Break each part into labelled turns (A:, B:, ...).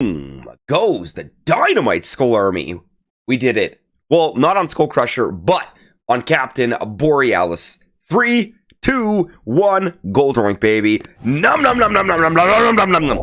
A: Goes the dynamite Skull Army. We did it. Well, not on SkullCrusher, but on Captain Borealis. 3, 2, 1, gold rank, baby. Num num num num num num num num num num.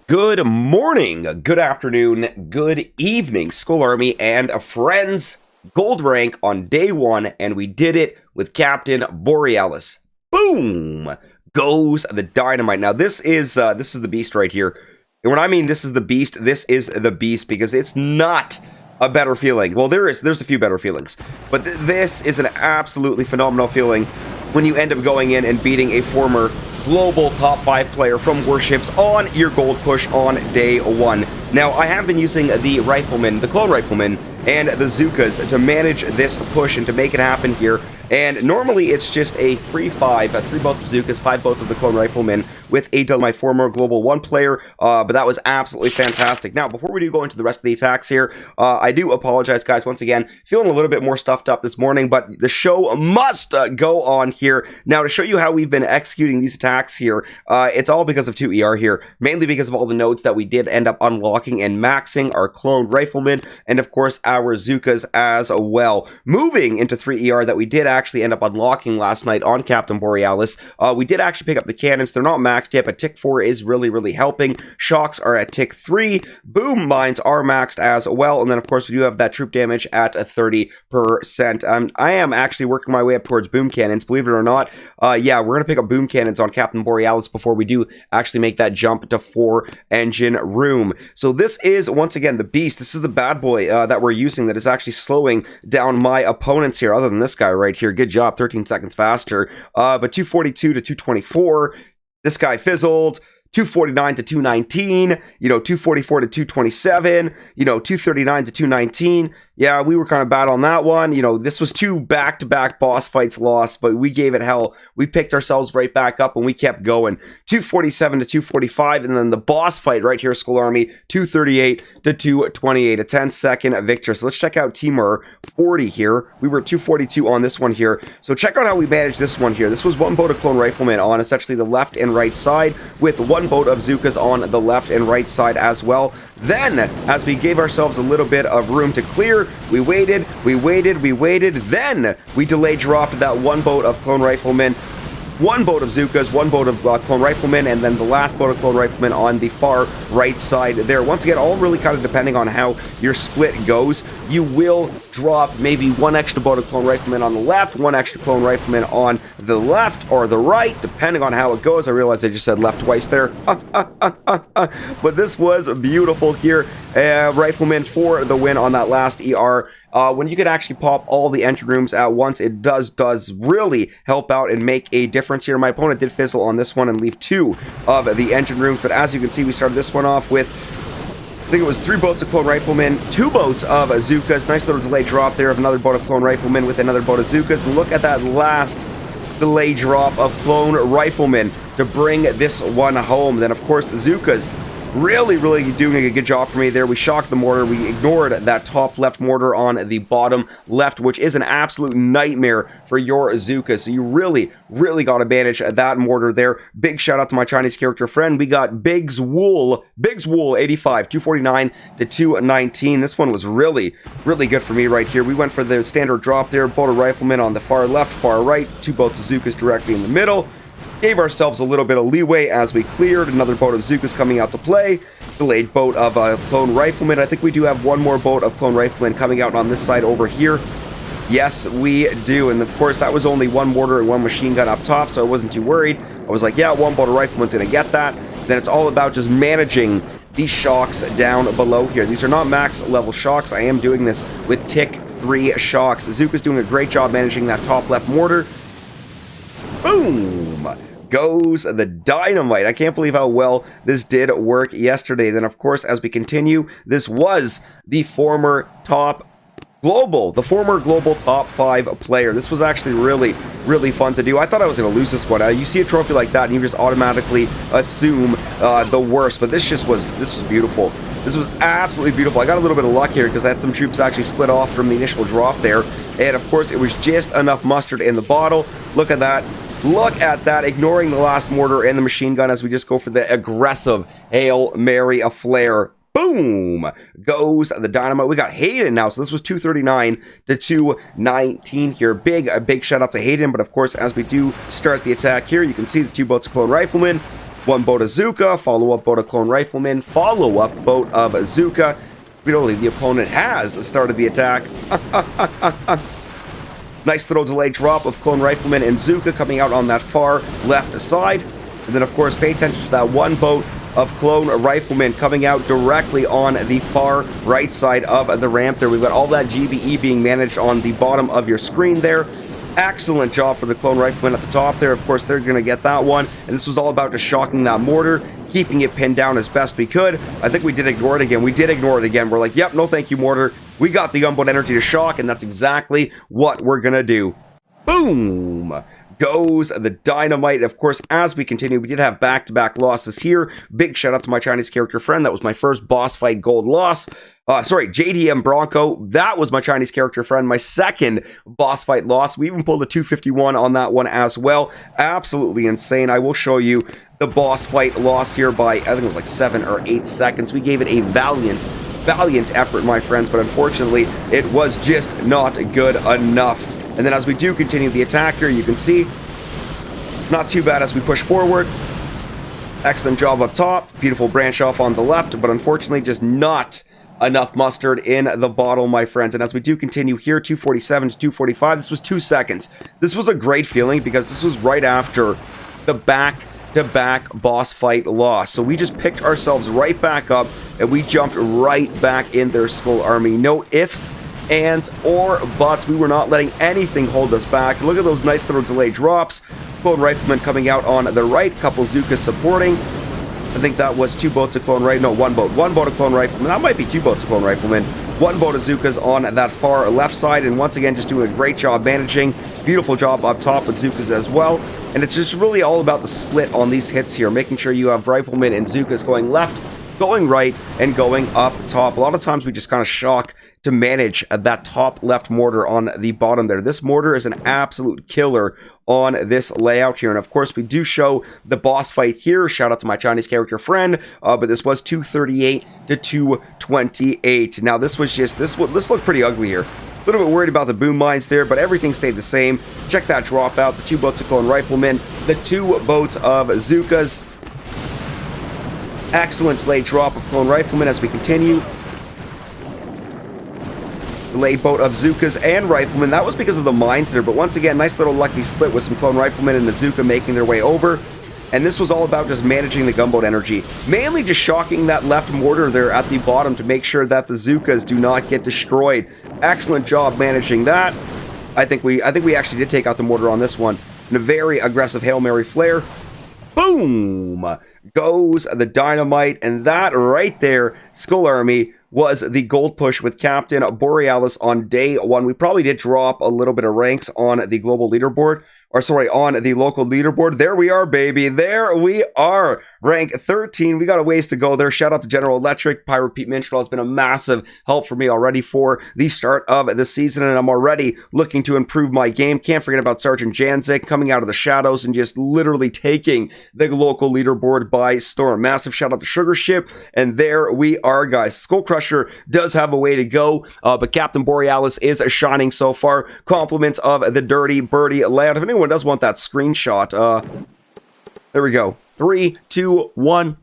A: Good morning, good afternoon, good evening, Skull Army and friends. Gold rank on day 1, and we did it with Captain Borealis. Boom! Goes the dynamite. Now this is the beast right here. And when I mean this is the beast because it's not a better feeling. Well, there's a few better feelings, but this is an absolutely phenomenal feeling when you end up going in and beating a former global top 5 player from Warships on your gold push on day 1. Now, I have been using the rifleman, the clone rifleman, and the Zookas to manage this push and to make it happen here. And normally it's just a 3-5, 3 boats of Zookas, 5 boats of the clone rifleman with my former global 1 player, but that was absolutely fantastic. Now, before we do go into the rest of the attacks here, I do apologize, guys, once again, feeling a little bit more stuffed up this morning, but the show must go on here. Now, to show you how we've been executing these attacks here, it's all because of 2ER here, mainly because of all the nodes that we did end up unlocking and maxing our clone rifleman, and of course, our Zookas as well. Moving into 3ER that we did actually end up unlocking last night on Captain Borealis, we did actually pick up the cannons. They're not maxed yet, but tick 4 is really helping. Shocks are at tick 3. Boom mines are maxed as well, and then of course we do have that troop damage at 30%. I am actually working my way up towards boom cannons, believe it or not. Yeah, we're gonna pick up boom cannons on Captain Borealis before we do actually make that jump to 4 engine room. So this is once again the beast. This is the bad boy that we're using that is actually slowing down my opponents here, other than this guy right here. Good job, 13 seconds faster. But 242 to 224, this guy fizzled. 249 to 219, 244 to 227, 239 to 219. Yeah, we were kind of bad on that one. This was 2 back-to-back boss fights lost, but we gave it hell. We picked ourselves right back up and we kept going. 247 to 245, and then the boss fight right here, Skull Army, 238 to 228, a 10-second victory. So let's check out Timur 40 here. We were 242 on this one here. So check out how we managed this one here. This was 1 boat of clone riflemen on essentially the left and right side, with 1 boat of Zookas on the left and right side as well. Then, as we gave ourselves a little bit of room to clear, we waited, then we delay dropped that 1 boat of clone riflemen, 1 boat of Zookas, 1 boat of clone riflemen, and then the last boat of clone riflemen on the far right side there. Once again, all really kind of depending on how your split goes. You will drop maybe 1 extra boat of clone riflemen on the left, 1 extra clone rifleman on the left or the right, depending on how it goes. I realized I just said left twice there. But this was beautiful here. Rifleman for the win on that last ER. When you can actually pop all the engine rooms at once, it does really help out and make a difference here. My opponent did fizzle on this one and leave 2 of the engine rooms, but as you can see, we started this one off with, I think it was 3 boats of clone riflemen, 2 boats of Zookas. Nice little delay drop there of another boat of clone riflemen with another boat of Zookas. And look at that last delay drop of clone riflemen to bring this one home. Then, of course, the Zookas really doing a good job for me there. We shocked the mortar. We ignored that top left mortar on the bottom left, which is an absolute nightmare for your Zookas. So you really got to manage that mortar there. Big shout out to my Chinese character friend. We got Biggs Wool 85, 249 to 219. This one was really good for me right here. We went for the standard drop there. Boat of riflemen on the far left, far right. 2 boats of Zookas directly in the middle. Gave ourselves a little bit of leeway as we cleared. Another boat of Zookas coming out to play. Delayed boat of clone riflemen. I think we do have 1 more boat of clone riflemen coming out on this side over here. Yes, we do. And of course, that was only 1 mortar and 1 machine gun up top, so I wasn't too worried. I was like, yeah, 1 boat of riflemen's going to get that. Then it's all about just managing these shocks down below here. These are not max level shocks. I am doing this with tick 3 shocks. Zooka's doing a great job managing that top left mortar. Boom! Goes the dynamite. I can't believe how well this did work yesterday. Then, of course, as we continue, this was the former global top 5 player. This was actually really fun to do. I thought I was going to lose this one. You see a trophy like that and you just automatically assume the worst, but this was beautiful. This was absolutely beautiful. I got a little bit of luck here because I had some troops actually split off from the initial drop there, and of course it was just enough mustard in the bottle. Look at that. Look at that, ignoring the last mortar and the machine gun as we just go for the aggressive Hail Mary, a flare. Boom! Goes the dynamite. We got Hayden now, so this was 239 to 219 here. A big shout out to Hayden, but of course, as we do start the attack here, you can see the 2 boats of Clone Riflemen, 1 boat of Zuka, follow-up boat of Clone Riflemen, follow-up boat of Zuka. Literally, the opponent has started the attack. Nice little delayed drop of Clone Riflemen and Zuka coming out on that far left side. And then, of course, pay attention to that 1 boat of Clone Riflemen coming out directly on the far right side of the ramp there. We've got all that GBE being managed on the bottom of your screen there. Excellent job for the Clone Riflemen at the top there. Of course, they're going to get that one. And this was all about just shocking that mortar, keeping it pinned down as best we could. I think we did ignore it again. We did ignore it again. We're like, yep, no thank you, mortar. We got the gunboat energy to shock, and that's exactly what we're going to do. Boom! Goes the dynamite. Of course, as we continue, we did have back-to-back losses here. Big shout out to my Chinese character friend. That was my first boss fight gold loss. JDM Bronco. That was my Chinese character friend. My second boss fight loss. We even pulled a 251 on that one as well. Absolutely insane. I will show you the boss fight loss here by, I think it was like 7 or 8 seconds. We gave it a valiant effort, my friends, but unfortunately, it was just not good enough. And then as we do continue the attack here, you can see, not too bad as we push forward. Excellent job up top. Beautiful branch off on the left, but unfortunately just not enough mustard in the bottle, my friends. And as we do continue here, 247 to 245, this was 2 seconds. This was a great feeling because this was right after the back-to-back boss fight loss. So we just picked ourselves right back up and we jumped right back in their Skull Army. No ifs, ands, or buts. We were not letting anything hold us back. Look at those nice little delayed drops. Clone Rifleman coming out on the right, couple Zukas supporting. I think that was 2 boats of Clone Rifleman. No, 1 boat. 1 boat of Clone Rifleman. That might be 2 boats of Clone Rifleman. 1 boat of Zukas on that far left side, and once again, just doing a great job managing. Beautiful job up top with Zukas as well. And it's just really all about the split on these hits here, making sure you have Riflemen and Zukas going left, going right, and going up top. A lot of times we just kind of shock to manage that top left mortar on the bottom there. This mortar is an absolute killer on this layout here. And of course, we do show the boss fight here. Shout out to my Chinese character friend. But this was 238 to 228. Now, this looked pretty ugly here. A little bit worried about the boom mines there, but everything stayed the same. Check that drop out. The 2 boats of Clone Riflemen, the 2 boats of Zukas. Excellent delayed drop of Clone Riflemen as we continue. Delayed boat of Zukas and Riflemen. That was because of the mines there, but once again, nice little lucky split with some Clone Riflemen and the Zuka making their way over. And this was all about just managing the gunboat energy. Mainly just shocking that left mortar there at the bottom to make sure that the Zukas do not get destroyed. Excellent job managing that. I think we actually did take out the mortar on this one. And a very aggressive Hail Mary flare. Boom! Goes the dynamite, and that right there, Skull Army, was the gold push with Captain Borealis on day 1. We probably did drop a little bit of ranks on the global leaderboard, or sorry, on the local leaderboard. There we are, baby. There we are. Rank 13. We got a ways to go there. Shout out to General Electric. Pirate Pete Minstrel has been a massive help for me already for the start of the season, and I'm already looking to improve my game. Can't forget about Sergeant Janzik coming out of the shadows and just literally taking the local leaderboard by storm. Massive shout out to Sugar Ship, and there we are, guys. SkullCrusher does have a way to go, but Captain Borealis is shining so far. Compliments of the Dirty Birdie layout. If anyone does want that screenshot, there we go. 3, 2, 1.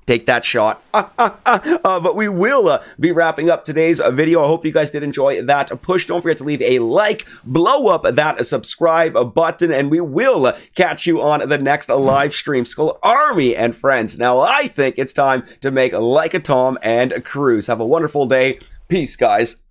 A: Take that shot. But we will be wrapping up today's video. I hope you guys did enjoy that push. Don't forget to leave a like, blow up that subscribe button, and we will catch you on the next live stream. Skull Army and friends. Now, I think it's time to make like a Tom and cruise. Have a wonderful day. Peace, guys.